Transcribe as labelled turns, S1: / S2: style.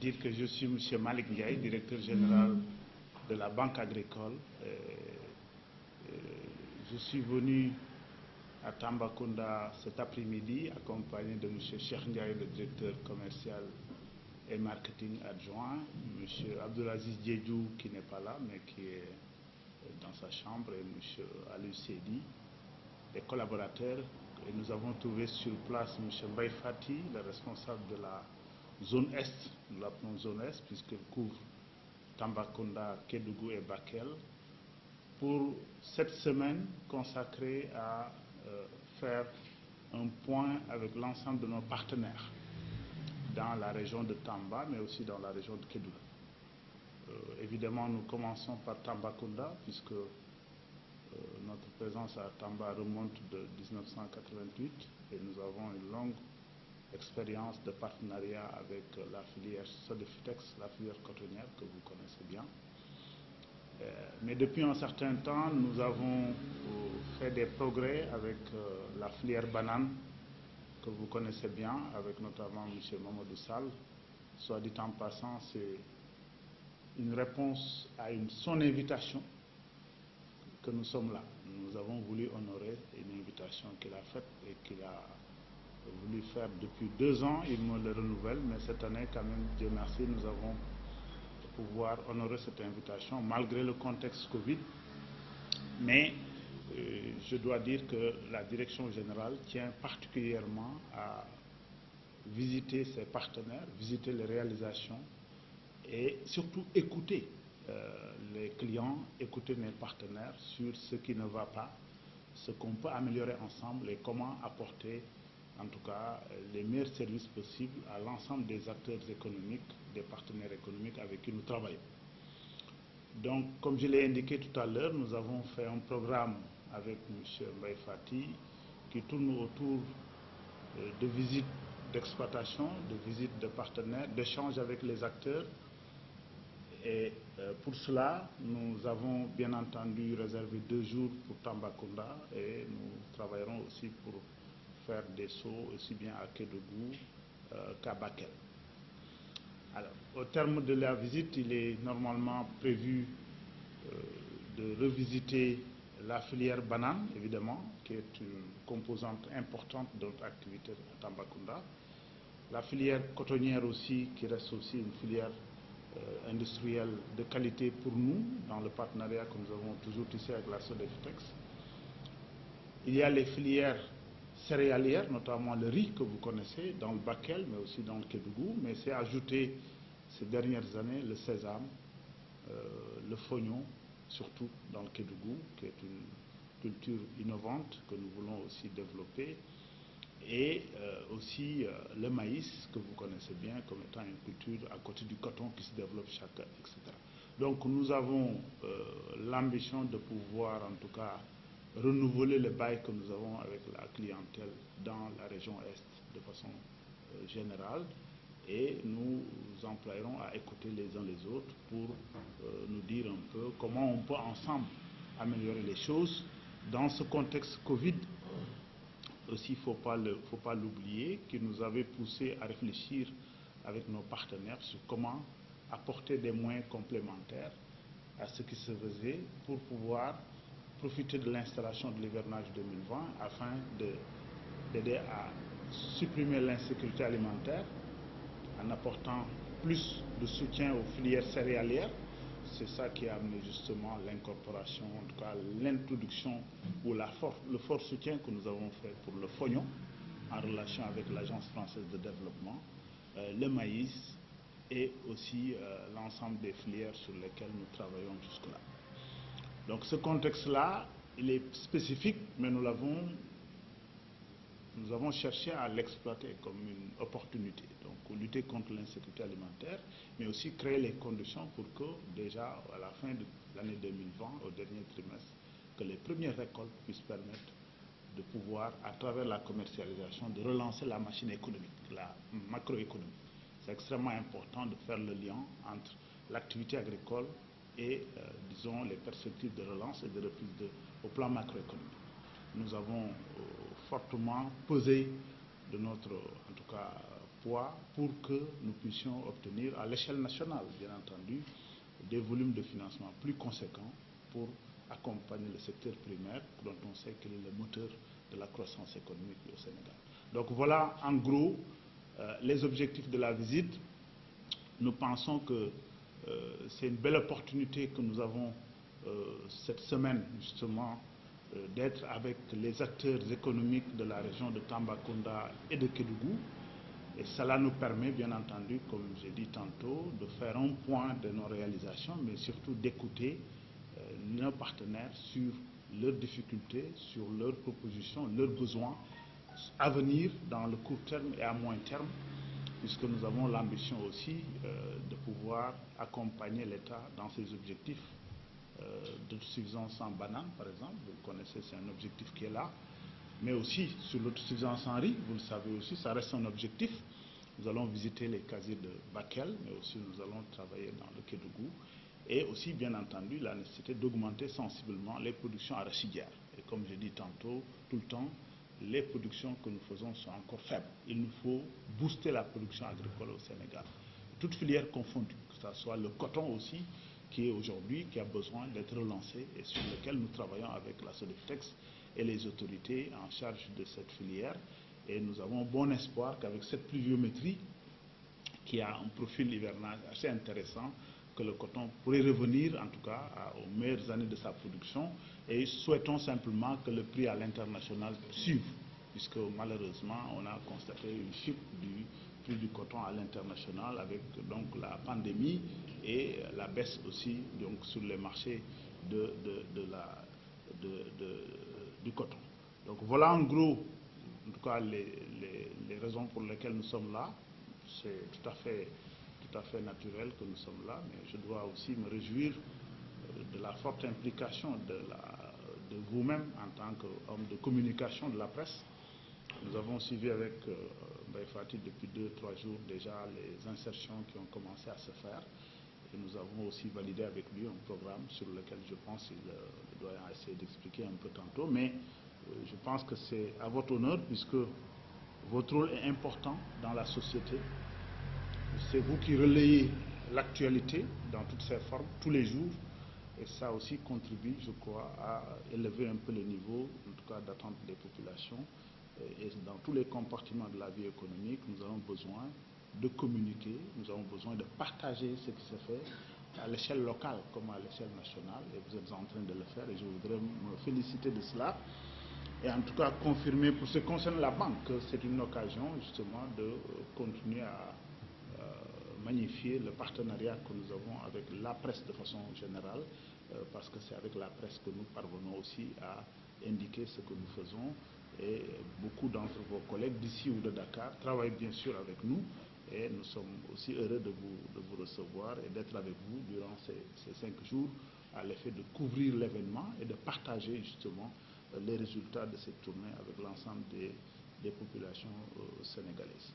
S1: dire que je suis M. Malik Ndiaye, directeur général de la Banque agricole. Je suis venu à Tambacounda cet après-midi, accompagné de M. Cheikh Ndiaye, le directeur commercial et marketing adjoint, M. Abdelaziz Diédhiou, qui n'est pas là, mais qui est dans sa chambre, et M. Aliou Seydi, les collaborateurs. Et nous avons trouvé sur place M. Mbaye Fati, le responsable de la zone Est, nous l'appelons zone Est, puisqu'elle couvre Tambacounda, Kédougou et Bakel, pour cette semaine consacrée à faire un point avec l'ensemble de nos partenaires dans la région de Tamba, mais aussi dans la région de Kédougou. Évidemment, nous commençons par Tambacounda, puisque notre présence à Tamba remonte de 1988 et nous avons une longue expérience de partenariat avec la filière Sodefitex, la filière cotonnière que vous connaissez bien. Mais depuis un certain temps, nous avons fait des progrès avec la filière banane que vous connaissez bien, avec notamment M. Mamadou Sall. Soit dit en passant, c'est une réponse à son invitation que nous sommes là. Nous avons voulu honorer une invitation qu'il a faite et qu'il a voulu faire depuis 2 ans. Il me le renouvelle, mais cette année, quand même, Dieu merci, nous avons pouvoir honorer cette invitation malgré le contexte Covid. Mais je dois dire que la direction générale tient particulièrement à visiter ses partenaires, visiter les réalisations et surtout écouter les clients, écouter mes partenaires sur ce qui ne va pas, ce qu'on peut améliorer ensemble et comment apporter en tout cas les meilleurs services possibles à l'ensemble des acteurs économiques, des partenaires économiques avec qui nous travaillons. Donc, comme je l'ai indiqué tout à l'heure, nous avons fait un programme avec M. Mbaye Fati qui tourne autour de visites d'exploitation, de visites de partenaires, d'échanges avec les acteurs. Et pour cela, nous avons bien entendu réservé 2 jours pour Tambacounda et nous travaillerons aussi pour faire des sauts aussi bien à Kédougou qu'à Bakel. Alors, au terme de la visite, il est normalement prévu de revisiter la filière banane, évidemment, qui est une composante importante de notre activité à Tambacounda. La filière cotonnière aussi, qui reste aussi une filière industrielle de qualité pour nous, dans le partenariat que nous avons toujours tissé avec la Sodefitex. Il y a les filières céréalières, notamment le riz que vous connaissez dans le Bakel, mais aussi dans le Kédougou, mais c'est ajouté ces dernières années le sésame, le fognon, surtout dans le Kédougou, qui est une culture innovante que nous voulons aussi développer, et aussi le maïs, que vous connaissez bien comme étant une culture à côté du coton qui se développe chaque année, etc. Donc nous avons l'ambition de pouvoir en tout cas renouveler le bail que nous avons avec la clientèle dans la région Est de façon générale, et nous employerons à écouter les uns les autres pour nous dire un peu comment on peut ensemble améliorer les choses dans ce contexte Covid. Aussi, il ne faut pas l'oublier, qui nous avait poussé à réfléchir avec nos partenaires sur comment apporter des moyens complémentaires à ce qui se faisait pour pouvoir profiter de l'installation de l'hivernage 2020 afin d'aider à supprimer l'insécurité alimentaire en apportant plus de soutien aux filières céréalières. C'est ça qui a amené justement l'incorporation, en tout cas l'introduction ou le fort soutien que nous avons fait pour le fognon en relation avec l'Agence française de développement, le maïs et aussi l'ensemble des filières sur lesquelles nous travaillons jusque-là. Donc ce contexte-là, il est spécifique, mais nous avons cherché à l'exploiter comme une opportunité. Donc lutter contre l'insécurité alimentaire, mais aussi créer les conditions pour que déjà à la fin de l'année 2020, au dernier trimestre, que les premières récoltes puissent permettre de pouvoir, à travers la commercialisation, de relancer la machine économique, la macroéconomie. C'est extrêmement important de faire le lien entre l'activité agricole et, disons, les perspectives de relance et de reprise au plan macroéconomique. Nous avons fortement pesé de notre, en tout cas, poids pour que nous puissions obtenir à l'échelle nationale, bien entendu, des volumes de financement plus conséquents pour accompagner le secteur primaire, dont on sait qu'il est le moteur de la croissance économique au Sénégal. Donc voilà en gros les objectifs de la visite. Nous pensons que c'est une belle opportunité que nous avons cette semaine justement d'être avec les acteurs économiques de la région de Tambacounda et de Kédougou. Et cela nous permet, bien entendu, comme j'ai dit tantôt, de faire un point de nos réalisations, mais surtout d'écouter nos partenaires sur leurs difficultés, sur leurs propositions, leurs besoins à venir dans le court terme et à moyen terme, puisque nous avons l'ambition aussi de pouvoir accompagner l'État dans ses objectifs d'autosuffisance en bananes, par exemple. Vous le connaissez, c'est un objectif qui est là. Mais aussi sur l'autosuffisance en riz, vous le savez aussi, ça reste un objectif. Nous allons visiter les casiers de Bakel, mais aussi nous allons travailler dans le Kédougou. Et aussi, bien entendu, la nécessité d'augmenter sensiblement les productions arachidières. Et comme je dis tantôt, tout le temps, les productions que nous faisons sont encore faibles. Il nous faut booster la production agricole au Sénégal. Toutes filières confondues, que ce soit le coton aussi, qui est aujourd'hui, qui a besoin d'être relancé et sur lequel nous travaillons avec la Sodeftex et les autorités en charge de cette filière. Et nous avons bon espoir qu'avec cette pluviométrie, qui a un profil hivernage assez intéressant, que le coton pourrait revenir en tout cas aux meilleures années de sa production. Et souhaitons simplement que le prix à l'international suive, puisque malheureusement on a constaté une chute du prix du coton à l'international avec donc la pandémie et la baisse aussi donc sur les marchés du coton. Donc voilà en gros en tout cas les raisons pour lesquelles nous sommes là. C'est tout à fait naturel que nous sommes là, mais je dois aussi me réjouir de la forte implication de vous-même en tant qu'homme de communication de la presse. Nous avons suivi avec Mbaye Fati depuis 2-3 jours déjà les insertions qui ont commencé à se faire. Et nous avons aussi validé avec lui un programme sur lequel je pense qu'il doit essayer d'expliquer un peu tantôt. Mais je pense que c'est à votre honneur puisque votre rôle est important dans la société. C'est vous qui relayez l'actualité dans toutes ses formes, tous les jours. Et ça aussi contribue, je crois, à élever un peu le niveau, en tout cas, d'attente des populations. Et dans tous les compartiments de la vie économique, nous avons besoin de communiquer, nous avons besoin de partager ce qui se fait à l'échelle locale comme à l'échelle nationale. Et vous êtes en train de le faire et je voudrais me féliciter de cela. Et en tout cas, confirmer pour ce qui concerne la banque que c'est une occasion justement de continuer à magnifier le partenariat que nous avons avec la presse de façon générale, parce que c'est avec la presse que nous parvenons aussi à indiquer ce que nous faisons. Et beaucoup d'entre vos collègues d'ici ou de Dakar travaillent bien sûr avec nous et nous sommes aussi heureux de vous recevoir et d'être avec vous durant ces 5 jours à l'effet de couvrir l'événement et de partager justement les résultats de cette tournée avec l'ensemble des populations sénégalaises.